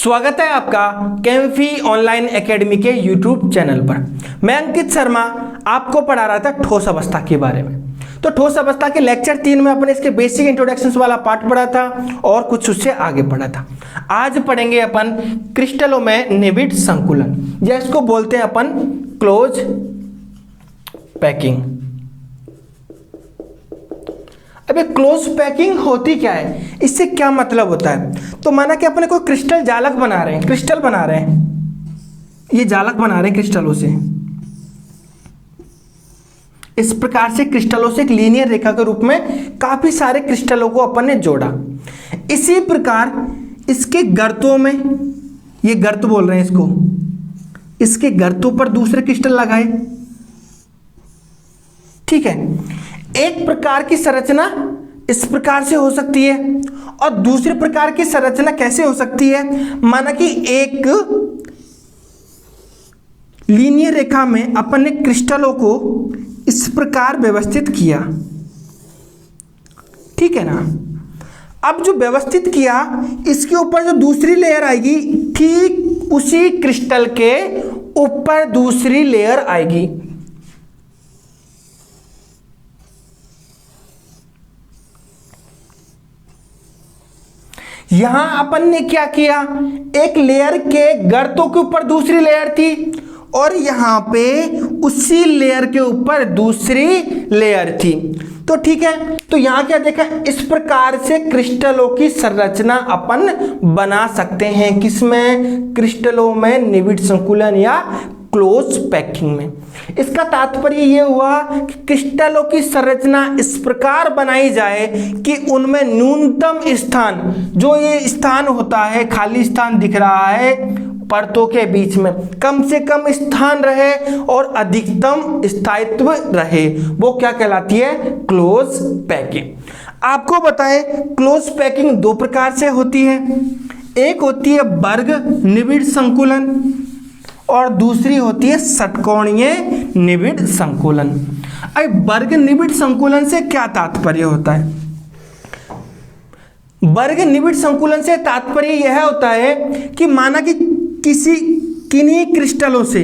स्वागत है आपका केमफी ऑनलाइन एकेडमी के यूट्यूब चैनल पर। मैं अंकित शर्मा आपको पढ़ा रहा था ठोस अवस्था के बारे में। तो ठोस अवस्था के लेक्चर 3 में अपने इसके बेसिक इंट्रोडक्शंस वाला पार्ट पढ़ा था और कुछ उससे आगे पढ़ा था। आज पढ़ेंगे अपन क्रिस्टलों में निबिड संकुलन, या इसको बोलते हैं अपन क्लोज पैकिंग। अबे क्लोज पैकिंग होती क्या है, इससे क्या मतलब होता है? तो माना कि अपने कोई क्रिस्टल जालक बना रहे हैं, क्रिस्टल बना रहे हैं, ये जालक बना रहे हैं क्रिस्टलों से। इस प्रकार से क्रिस्टलों से एक लीनियर रेखा के रूप में काफी सारे क्रिस्टलों को अपन ने जोड़ा। इसी प्रकार इसके गर्तों में, ये गर्त बोल रहे हैं इसको, इसके गर्तों पर दूसरे क्रिस्टल लगाए। ठीक है, एक प्रकार की संरचना इस प्रकार से हो सकती है और दूसरे प्रकार की संरचना कैसे हो सकती है? माना कि एक लीनियर रेखा में अपन ने क्रिस्टलों को इस प्रकार व्यवस्थित किया। ठीक है ना? अब जो व्यवस्थित किया, इसके ऊपर जो दूसरी लेयर आएगी, ठीक उसी क्रिस्टल के ऊपर दूसरी लेयर आएगी। यहां अपन ने क्या किया, एक लेयर के गर्तों के ऊपर दूसरी लेयर थी और यहां पे उसी लेयर के ऊपर दूसरी लेयर थी। तो ठीक है, तो यहां क्या देखा, इस प्रकार से क्रिस्टलों की संरचना अपन बना सकते हैं। किसमें? क्रिस्टलों में निबिड संकुलन या क्लोज पैकिंग में। इसका तात्पर्य यह हुआ कि क्रिस्टलों की संरचना इस प्रकार बनाई जाए कि उनमें न्यूनतम स्थान, जो ये स्थान होता है, खाली स्थान दिख रहा है परतों के बीच में, कम से कम स्थान रहे और अधिकतम स्थायित्व रहे। वो क्या कहलाती है? Close packing. आपको बताएं, क्लोज पैकिंग दो प्रकार से होती है। एक होती है वर्ग निबिड संकुलन और दूसरी होती है षटकोणीय निबिड संकुलन। अब वर्ग निबिड संकुलन से क्या तात्पर्य होता है? वर्ग निबिड संकुलन से तात्पर्य यह होता है कि माना कि किन्हीं क्रिस्टलों से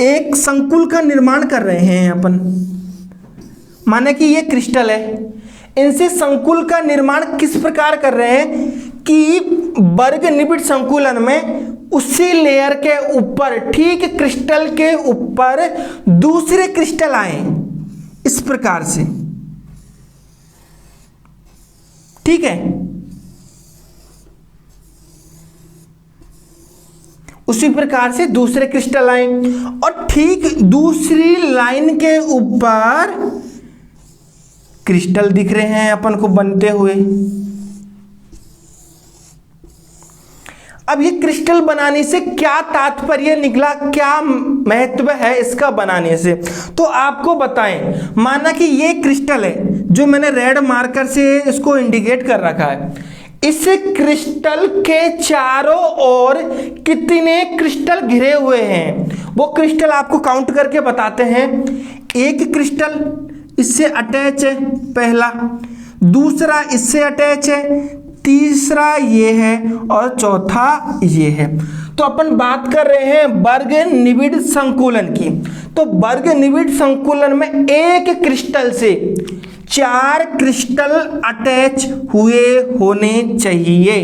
एक संकुल का निर्माण कर रहे हैं अपन। माना कि ये क्रिस्टल है, इनसे संकुल का निर्माण किस प्रकार कर रहे हैं कि वर्ग निबिड संकुलन में उसी लेयर के ऊपर, ठीक क्रिस्टल के ऊपर दूसरे क्रिस्टल आए, इस प्रकार से। ठीक है, उसी प्रकार से दूसरे क्रिस्टल आए और ठीक दूसरी लाइन के ऊपर क्रिस्टल दिख रहे हैं अपन को बनते हुए। अब ये क्रिस्टल बनाने से क्या तात्पर्य निकला, क्या महत्व है इसका बनाने से? तो आपको बताएं, माना कि ये क्रिस्टल है, जो मैंने रेड मार्कर से इसको इंडिकेट कर रखा है, इस क्रिस्टल के चारों ओर कितने क्रिस्टल घिरे हुए हैं, वो क्रिस्टल आपको काउंट करके बताते हैं। एक क्रिस्टल इससे अटैच है, पहला, दूसरा इससे अटैच है, तीसरा ये है और चौथा ये है। तो अपन बात कर रहे हैं वर्ग निबिड संकुलन की। तो वर्ग निबिड संकुलन में एक क्रिस्टल से 4 क्रिस्टल अटैच हुए होने चाहिए।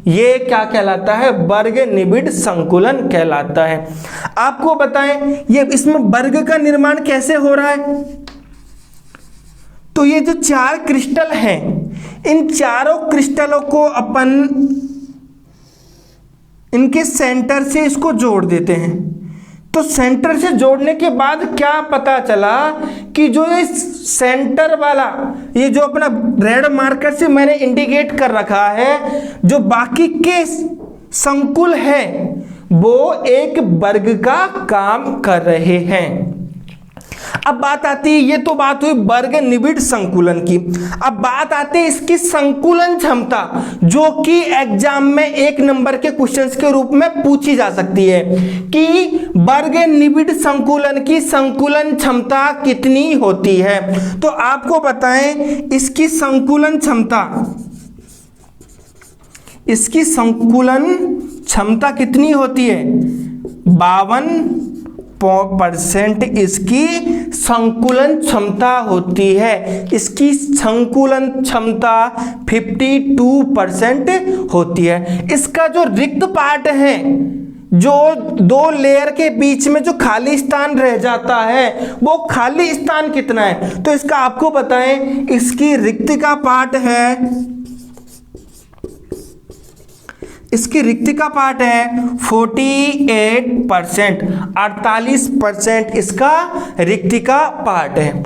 ये क्या कहलाता है? वर्ग निबिड संकुलन कहलाता है। आपको बताएं, ये इसमें वर्ग का निर्माण कैसे हो रहा है? तो ये जो 4 क्रिस्टल हैं, इन चारों क्रिस्टलों को अपन इनके सेंटर से इसको जोड़ देते हैं। तो सेंटर से जोड़ने के बाद क्या पता चला कि जो ये सेंटर वाला, ये जो अपना रेड मार्कर से मैंने इंडिकेट कर रखा है, जो बाकी के संकुल है, वो एक वर्ग का काम कर रहे हैं। अब बात आती है, ये तो बात हुई वर्ग निबिड संकुलन की। अब बात आती है इसकी संकुलन क्षमता, जो कि एग्जाम में 1 नंबर के क्वेश्चंस के रूप में पूछी जा सकती है कि वर्ग निबिड संकुलन की संकुलन क्षमता कितनी होती है। तो आपको बताएं, इसकी संकुलन क्षमता इसकी संकुलन क्षमता कितनी होती है? 52% इसकी संकुलन क्षमता होती है। इसकी संकुलन क्षमता 52% होती है। इसका जो रिक्त पार्ट है, जो दो लेयर के बीच में जो खाली स्थान रह जाता है, वो खाली स्थान कितना है? तो इसका आपको बताएं, इसकी रिक्तिका पार्ट है, इसकी रिक्तिका पार्ट है 48%, 48% इसका रिक्तिका पार्ट है।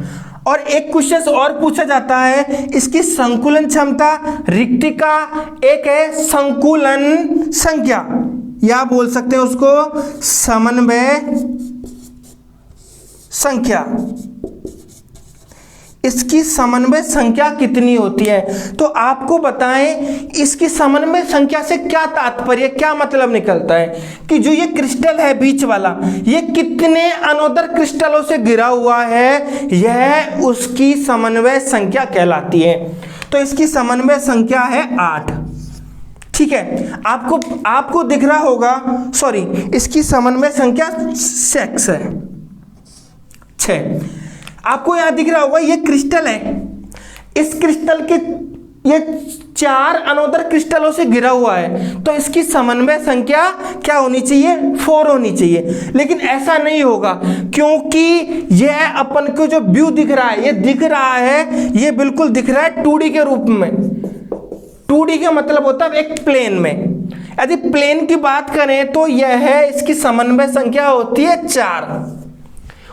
और एक क्वेश्चन और पूछा जाता है, इसकी संकुलन क्षमता, रिक्तिका एक है संकुलन संख्या, या बोल सकते हैं उसको समन्वय संख्या। इसकी समन्वय संख्या कितनी होती है? तो आपको बताएं, इसकी समन्वय संख्या से क्या तात्पर्य, क्या मतलब निकलता है कि जो ये क्रिस्टल है बीच वाला, ये कितने अनोदर क्रिस्टलों से घिरा हुआ है, यह उसकी समन्वय संख्या कहलाती है। तो इसकी समन्वय संख्या है 8। ठीक है, आपको दिख रहा होगा, सॉरी, इसकी समन्वय संख्या 6 है, 6। आपको यहां दिख रहा होगा ये क्रिस्टल है, इस क्रिस्टल के ये 4 अनोदर क्रिस्टलों से घिरा हुआ है, तो इसकी समन्वय संख्या क्या होनी चाहिए? 4 होनी चाहिए। लेकिन ऐसा नहीं होगा, क्योंकि यह अपन को जो व्यू दिख रहा है, ये दिख रहा है, ये बिल्कुल दिख रहा है 2D के रूप में। 2D का मतलब होता है एक प्लेन में। यदि प्लेन की बात करें तो यह है, इसकी समन्वय संख्या होती है 4।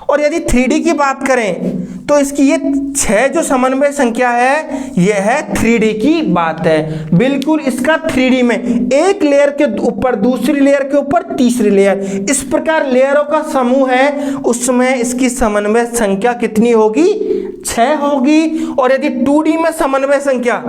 और यदि 3D की बात करें तो इसकी ये 6 जो समन्वय संख्या है, यह है 3D की बात है। बिल्कुल इसका 3D में एक लेयर के ऊपर दूसरी लेयर के ऊपर तीसरी लेयर, इस प्रकार लेयरों का समूह है, उसमें इसकी समन्वय संख्या कितनी होगी? 6 होगी। और यदि 2D में समन्वय संख्या,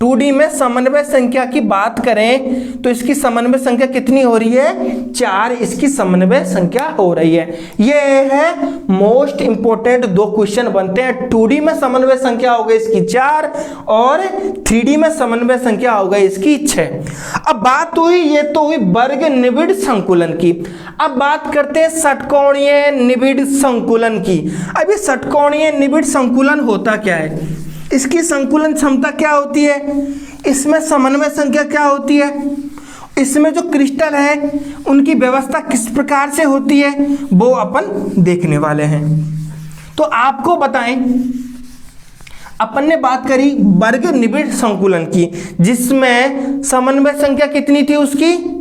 2D में समन्वय संख्या की बात करें तो इसकी समन्वय संख्या कितनी हो रही है? 4 इसकी समन्वय संख्या हो रही है। ये है मोस्ट इंपोर्टेंट 2 क्वेश्चन बनते हैं। 2D में समन्वय संख्या हो गई इसकी 4 और 3D में समन्वय संख्या हो गई इसकी 6। अब बात हुई, ये तो हुई वर्ग निबिड़ संकुलन की। अब बात करते हैं षटकोणीय निबिड़ संकुलन की। अब ये षटकोणीय निबिड़ संकुलन होता क्या है? इसकी संकुलन क्षमता क्या होती है? इसमें समन्वय संख्या क्या होती है? इसमें जो क्रिस्टल है उनकी व्यवस्था किस प्रकार से होती है, वो अपन देखने वाले हैं। तो आपको बताएं, अपन ने बात करी वर्ग निबिड़ संकुलन की, जिसमें समन्वय संख्या कितनी थी उसकी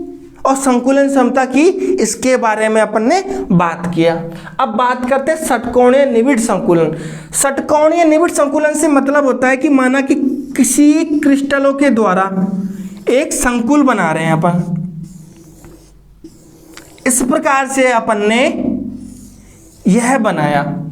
और संकुलन क्षमता की, इसके बारे में अपन ने बात किया। अब बात करते हैं षटकोणीय निबिड़ संकुलन। षटकोणीय निबिड़ संकुलन से मतलब होता है कि माना कि किसी क्रिस्टलों के द्वारा एक संकुल बना रहे हैं अपन, इस प्रकार से अपन ने यह बनाया,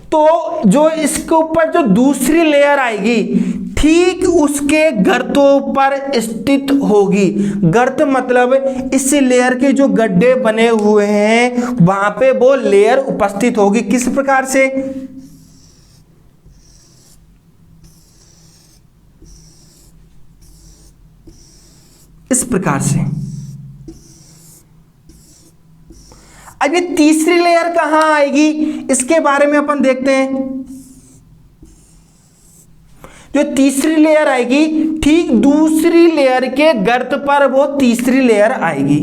तो जो इसके ऊपर जो दूसरी लेयर आएगी ठीक उसके गर्तों पर स्थित होगी। गर्त मतलब इस लेयर के जो गड्ढे बने हुए हैं वहां पे वो लेयर उपस्थित होगी। किस प्रकार से? इस प्रकार से। अब ये तीसरी लेयर कहां आएगी, इसके बारे में अपन देखते हैं। जो तीसरी लेयर आएगी ठीक दूसरी लेयर के गर्त पर वो तीसरी लेयर आएगी।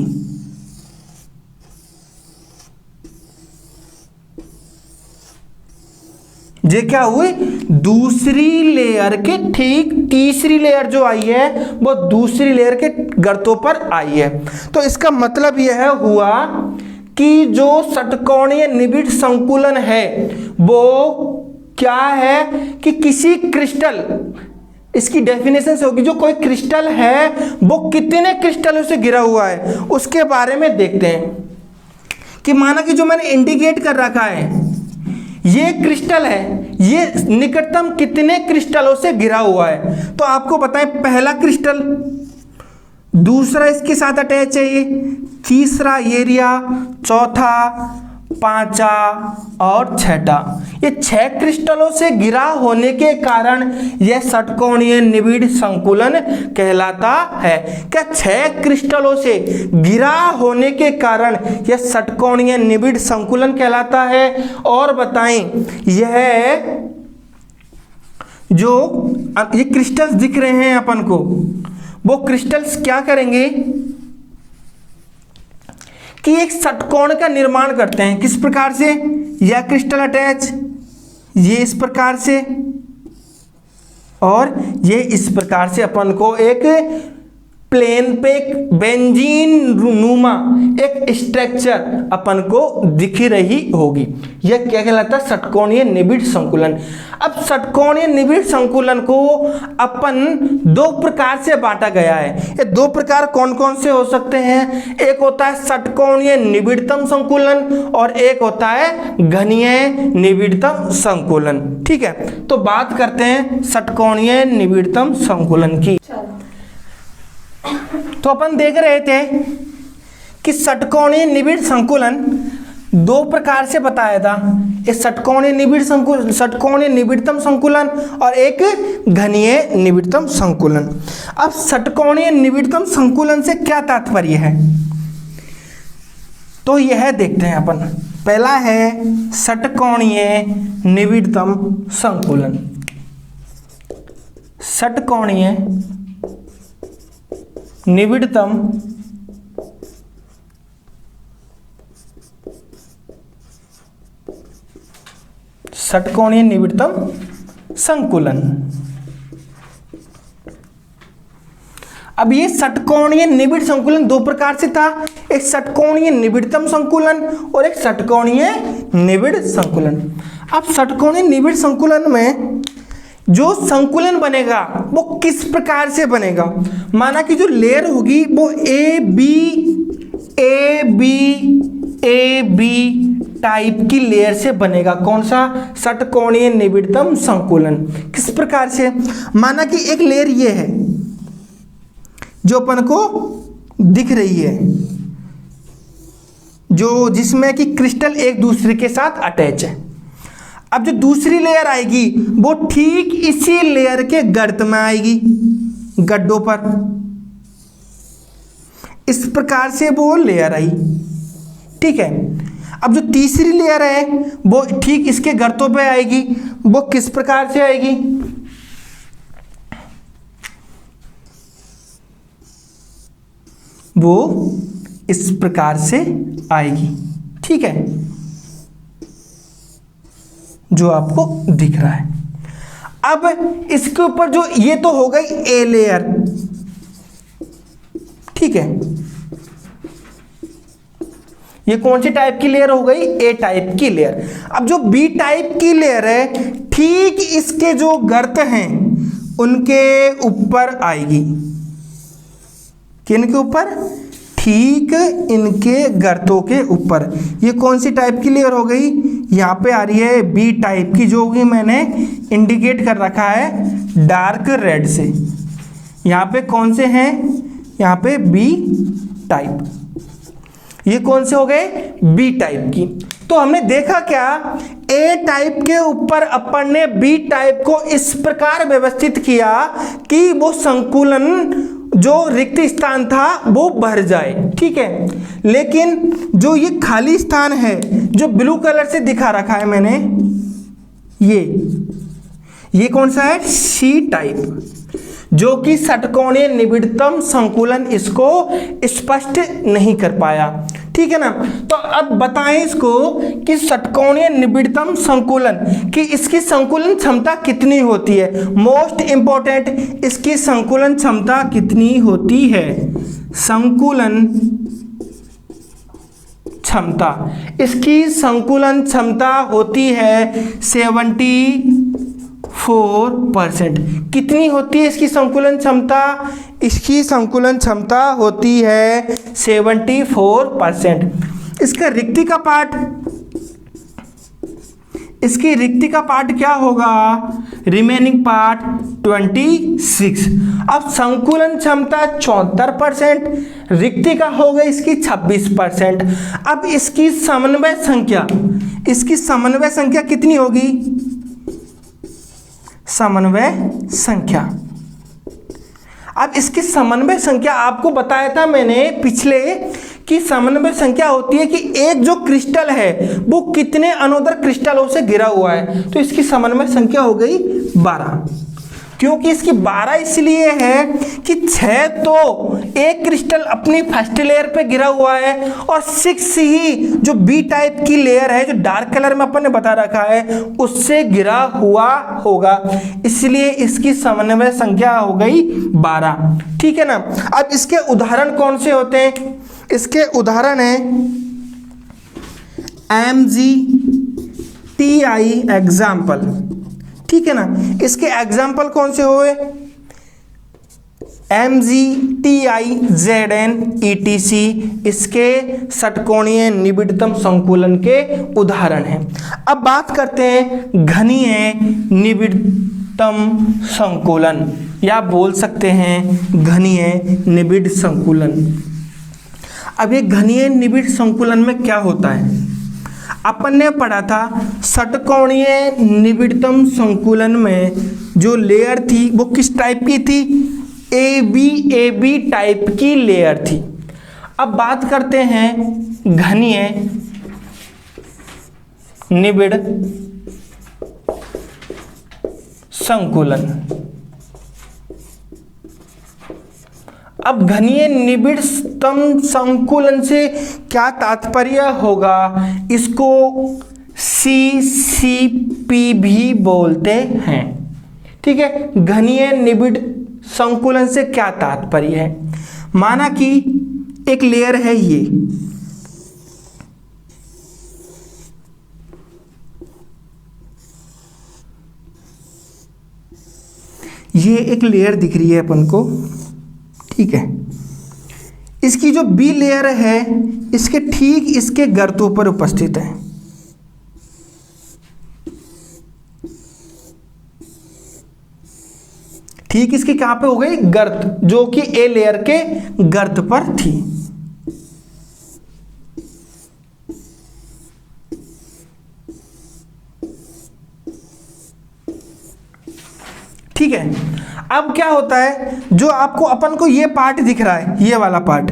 ये क्या हुई? दूसरी लेयर के ठीक तीसरी लेयर जो आई है वो दूसरी लेयर के गर्तों पर आई है। तो इसका मतलब यह हुआ कि जो षटकोणीय निबिड़ संकुलन है वो क्या है कि किसी क्रिस्टल, इसकी डेफिनेशन से होगी, जो कोई क्रिस्टल है वो कितने क्रिस्टलों से घिरा हुआ है उसके बारे में देखते हैं। कि माना कि जो मैंने इंडिकेट कर रखा है ये क्रिस्टल है, ये निकटतम कितने क्रिस्टलों से घिरा हुआ है। तो आपको बताएं, पहला क्रिस्टल, दूसरा इसके साथ अटैच है ये, तीसरा एरिया, चौथा पांचा और छठा। ये 6 क्रिस्टलों से घिरा होने के कारण यह षटकोणीय निबिड़ संकुलन कहलाता है। क्या 6 क्रिस्टलों से घिरा होने के कारण यह षटकोणीय निबिड़ संकुलन कहलाता है। और बताएं, यह जो ये क्रिस्टल्स दिख रहे हैं अपन को, वो क्रिस्टल्स क्या करेंगे कि एक षटकोण का निर्माण करते हैं। किस प्रकार से? यह क्रिस्टल अटैच, ये इस प्रकार से, और ये इस प्रकार से अपन को एक प्लेन पे बेंजीन नुमा एक स्ट्रक्चर अपन को दिख रही होगी। यह क्या कहलाता है? षटकोणीय निबिड़ संकुलन। अब षटकोणीय निबिड़ संकुलन को अपन 2 प्रकार से बांटा गया है। ये 2 प्रकार कौन कौन से हो सकते हैं? एक होता है षटकोणीय निबिड़तम संकुलन और एक होता है घनीय निबिड़तम संकुलन। ठीक है, तो बात करते हैं षटकोणीय निबिड़तम संकुलन की। तो अपन देख रहे थे कि षटकोणीय निबिड़ संकुलन 2 प्रकार से बताया था। एक षटकोणीय निबिड़ संकुलन, षटकोणीय निबिड़तम संकुलन, और एक घनीय निबिड़तम संकुलन। अब षटकोणीय निबिड़तम संकुलन से क्या तात्पर्य है, तो यह देखते हैं अपन। पहला है षटकोणीय निबिड़तम संकुलन। षटकोणीय निबिड़तम षटकोणीय निबिड़तम संकुलन। अब ये षटकोणीय निबिड़ संकुलन 2 प्रकार से था। एक षटकोणीय निबिड़तम संकुलन और एक षटकोणीय निबिड़ संकुलन। अब षटकोणीय निबिड़ संकुलन में जो संकुलन बनेगा वो किस प्रकार से बनेगा? माना कि जो लेयर होगी वो ए बी टाइप की लेयर से बनेगा। कौन सा? षटकोणीय निबिड़तम संकुलन। किस प्रकार से? माना कि एक लेयर ये है जो अपन को दिख रही है, जो जिसमें कि क्रिस्टल एक दूसरे के साथ अटैच है। अब जो दूसरी लेयर आएगी वो ठीक इसी लेयर के गर्त में आएगी, गड्ढों पर। इस प्रकार से वो लेयर आई। ठीक है, अब जो तीसरी लेयर है वो ठीक इसके गर्तों पे आएगी। वो किस प्रकार से आएगी? वो इस प्रकार से आएगी। ठीक है, जो आपको दिख रहा है। अब इसके ऊपर जो ये तो हो गई ए लेयर। ठीक है, ये कौन सी टाइप की लेयर हो गई? ए टाइप की लेयर। अब जो बी टाइप की लेयर है ठीक इसके जो गर्त हैं उनके ऊपर आएगी। किन के ऊपर? ठीक इनके गर्तों के ऊपर। ये कौन सी टाइप की लेयर हो गई? यहाँ पे आ रही है बी टाइप की, जो कि मैंने इंडिकेट कर रखा है डार्क रेड से। यहाँ पे कौन से हैं? यहाँ पे बी टाइप। ये कौन से हो गए? बी टाइप की। तो हमने देखा क्या? ए टाइप के ऊपर अपन ने बी टाइप को इस प्रकार व्यवस्थित किया कि वो संकुलन जो रिक्त स्थान था वो भर जाए। ठीक है, लेकिन जो ये खाली स्थान है जो ब्लू कलर से दिखा रखा है मैंने, ये कौन सा है? सी टाइप, जो कि षटकोणीय निबिड़तम संकुलन इसको स्पष्ट नहीं कर पाया। ठीक है ना? तो अब बताएं इसको कि षटकोणीय निबिड़तम संकुलन की इसकी संकुलन क्षमता कितनी होती है। मोस्ट इंपॉर्टेंट, इसकी संकुलन क्षमता कितनी होती है? संकुलन क्षमता, इसकी संकुलन क्षमता होती है 74%। कितनी होती है इसकी संकुलन क्षमता? इसकी संकुलन क्षमता होती है 74%। इसका रिक्ति का पार्ट, इसकी रिक्ति का पार्ट क्या होगा? Remaining part 26। अब संकुलन क्षमता 74%, रिक्तिका हो गई इसकी 26%। अब इसकी समन्वय संख्या कितनी होगी? समन्वय संख्या, अब इसकी समन्वय संख्या आपको बताया था मैंने पिछले कि समन्वय संख्या होती है कि एक जो क्रिस्टल है वो कितने अनोदर क्रिस्टलों से घिरा हुआ है। तो इसकी समन्वय संख्या हो गई 12। क्योंकि इसकी 12 इसलिए है कि 6 तो एक क्रिस्टल अपनी फर्स्ट लेयर पे गिरा हुआ है और 6 ही जो बी टाइप की लेयर है जो डार्क कलर में अपन ने बता रखा है उससे घिरा हुआ होगा, इसलिए इसकी समन्वय संख्या हो गई 12। ठीक है ना। अब इसके उदाहरण कौन से होते हैं? इसके उदाहरण है MgTi एग्जाम्पल। ठीक है ना। इसके एग्जाम्पल कौन से हुए? MgTiZn etc इसके षटकोणीय निबिड़तम संकुलन के उदाहरण हैं। अब बात करते हैं घनीय निबिड़तम संकुलन, या बोल सकते हैं घनीय निबिड़ संकुलन। अब ये घनीय निबिड़ संकुलन में क्या होता है? अपन ने पढ़ा था षटकोणीय निबिड़तम संकुलन में जो लेयर थी वो किस टाइप की थी? ए बी टाइप की लेयर थी। अब बात करते हैं घनीय निबिड़ संकुलन। अब घनीय निबिड़तम संकुलन से क्या तात्पर्य होगा? इसको CCP भी बोलते हैं। ठीक है। घनीय निबिड़ संकुलन से क्या तात्पर्य है? माना कि एक लेयर है ये एक लेयर दिख रही है अपन को। ठीक है। इसकी जो बी लेयर है इसके ठीक इसके गर्तों पर उपस्थित है। ठीक इसकी कहां पे हो गई? गर्त, जो कि ए लेयर के गर्त पर थी। ठीक है। अब क्या होता है, जो आपको अपन को ये पार्ट दिख रहा है, ये वाला पार्ट,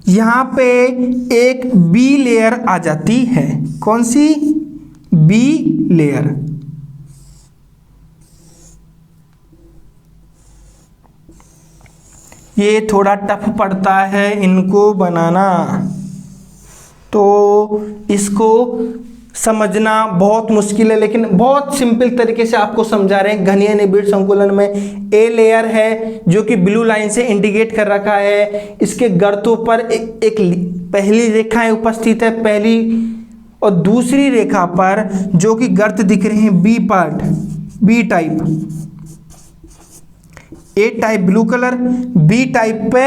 यहां पे एक बी लेयर आ जाती है। कौन सी? Be layer. ये थोड़ा टफ पड़ता है इनको बनाना, तो इसको समझना बहुत मुश्किल है, लेकिन बहुत सिंपल तरीके से आपको समझा रहे हैं। घनीय निबिड़ संकुलन में ए लेयर है जो कि ब्लू लाइन से इंडिकेट कर रखा है। इसके गर्तों पर एक पहली रेखाएं उपस्थित है, पहली और दूसरी रेखा पर जो कि गर्त दिख रहे हैं B part, B type, A type blue colour, B type पे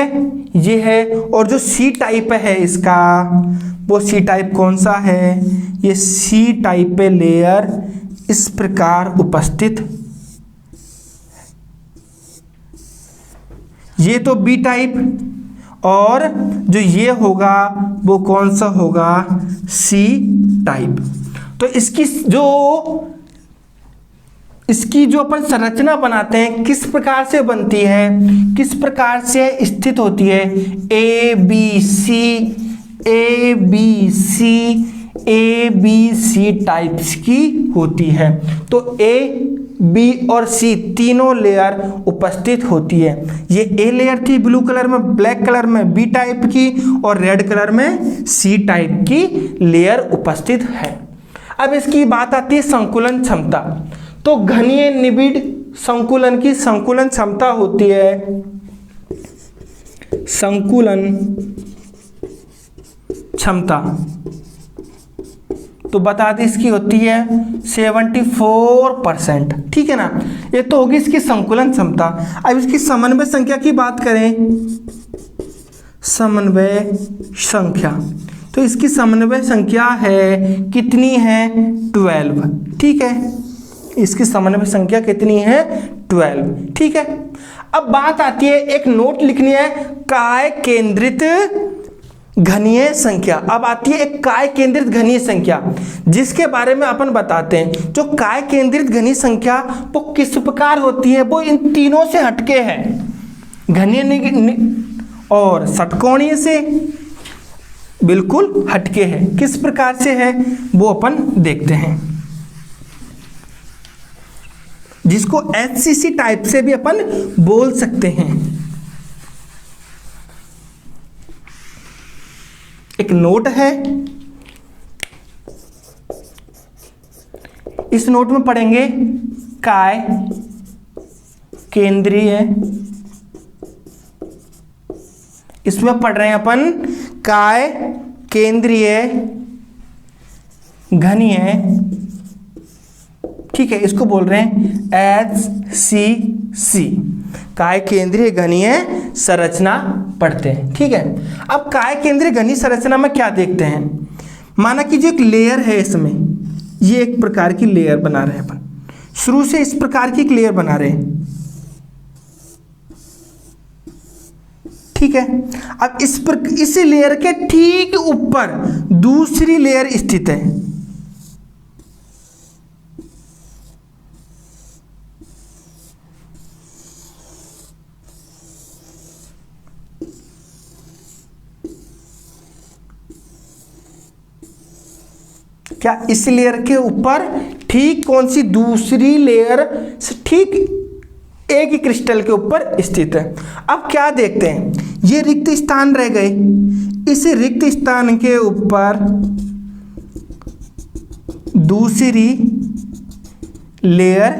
ये है, और जो सी टाइप है इसका, वो सी टाइप कौन सा है? ये सी टाइप पे लेयर इस प्रकार उपस्थित। ये तो बी टाइप, और जो ये होगा वो कौन सा होगा? C type. तो इसकी जो अपन संरचना बनाते हैं किस प्रकार से बनती है, किस प्रकार से स्थित होती है? ए बी सी टाइप्स की होती है। तो ए बी और सी तीनों लेयर उपस्थित होती है। ये ए लेयर थी ब्लू कलर में, ब्लैक कलर में बी टाइप की, और रेड कलर में सी टाइप की लेयर उपस्थित है। अब इसकी बात आती है संकुलन क्षमता। तो घनीय निबिड़ संकुलन की संकुलन क्षमता होती है, संकुलन क्षमता तो बता दें इसकी होती है 74%। ठीक है ना। ये तो होगी इसकी संकुलन क्षमता। अब इसकी समन्वय संख्या की बात करें, समन्वय संख्या, तो इसकी समन्वय संख्या है कितनी है? 12। ठीक है। इसकी समन्वय संख्या कितनी है 12। ठीक है, अब बात आती है, एक नोट लिखनी है काय केंद्रित घनीय संख्या। अब आती है एक काय केंद्रित घनीय संख्या, जिसके बारे में अपन बताते हैं। जो काय केंद्रित घनीय संख्या वो किस प्रकार होती है, वो इन तीनों से हटके है, घनीय और षटकोणीय से बिल्कुल हटके है। किस प्रकार से है वो अपन देखते हैं, जिसको एचसीसी टाइप से भी अपन बोल सकते हैं। एक नोट है, इस नोट में पढ़ेंगे काय केंद्रीय, इसमें पढ़ रहे हैं अपन काय केंद्रीय घनीय, ठीक है, इसको बोल रहे हैं HCC, काय केंद्रीय घनीय संरचना पढ़ते हैं। ठीक है, अब काय केंद्रीय घनीय संरचना में क्या देखते हैं, माना कि जो एक लेयर है, इसमें ये एक प्रकार की लेयर बना रहे हैं अपन, शुरू से इस प्रकार की एक लेयर बना रहे हैं। ठीक है, अब इस लेयर के ठीक ऊपर दूसरी लेयर स्थित है। क्या इस लेयर के ऊपर ठीक कौन सी दूसरी लेयर ठीक एक ही क्रिस्टल के ऊपर स्थित है। अब क्या देखते हैं, ये रिक्त स्थान रह गए, इस रिक्त स्थान के ऊपर दूसरी लेयर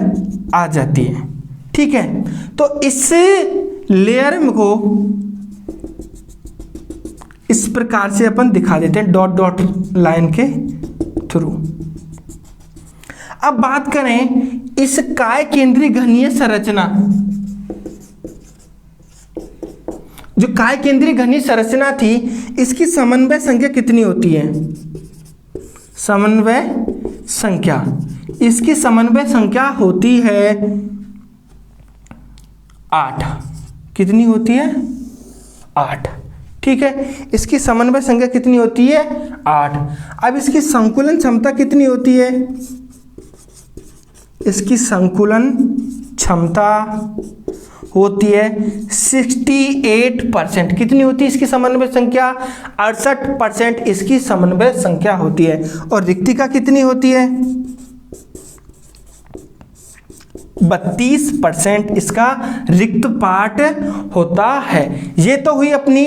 आ जाती है। ठीक है, तो इस लेयर को इस प्रकार से अपन दिखा देते हैं डॉट डॉट लाइन के थ्रू। अब बात करें इस काय केंद्रीय घनीय संरचना, जो काय केंद्रीय घनीय संरचना थी, इसकी समन्वय संख्या कितनी होती है, समन्वय संख्या, इसकी समन्वय संख्या होती है 8। कितनी होती है 8। ठीक है, इसकी समन्वय संख्या कितनी होती है 8। अब इसकी संकुलन क्षमता कितनी होती है, इसकी संकुलन क्षमता होती है 68%। कितनी होती है इसकी समन्वय संख्या 68% इसकी समन्वय संख्या होती है। और रिक्तिका कितनी होती है 32% इसका रिक्त पार्ट होता है। ये तो हुई अपनी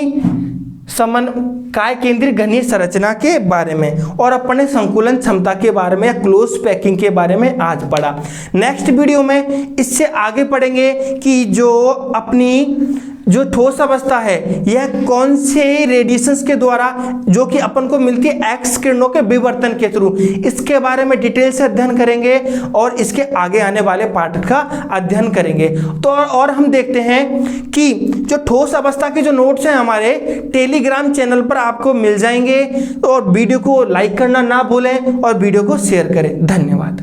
काय केंद्रीय घनीय संरचना के बारे में, और अपने संकुलन क्षमता के बारे में या क्लोज पैकिंग के बारे में आज पढ़ा। नेक्स्ट वीडियो में इससे आगे पढ़ेंगे कि जो अपनी जो ठोस अवस्था है यह कौन से रेडिएशंस के द्वारा, जो कि अपन को मिलती है एक्स किरणों के विवर्तन के थ्रू, इसके बारे में डिटेल से अध्ययन करेंगे और इसके आगे आने वाले पार्ट का अध्ययन करेंगे। तो और हम देखते हैं कि जो ठोस अवस्था के जो नोट्स हैं हमारे टेलीग्राम चैनल पर आपको मिल जाएंगे। और वीडियो को लाइक करना ना भूलें और वीडियो को शेयर करें। धन्यवाद।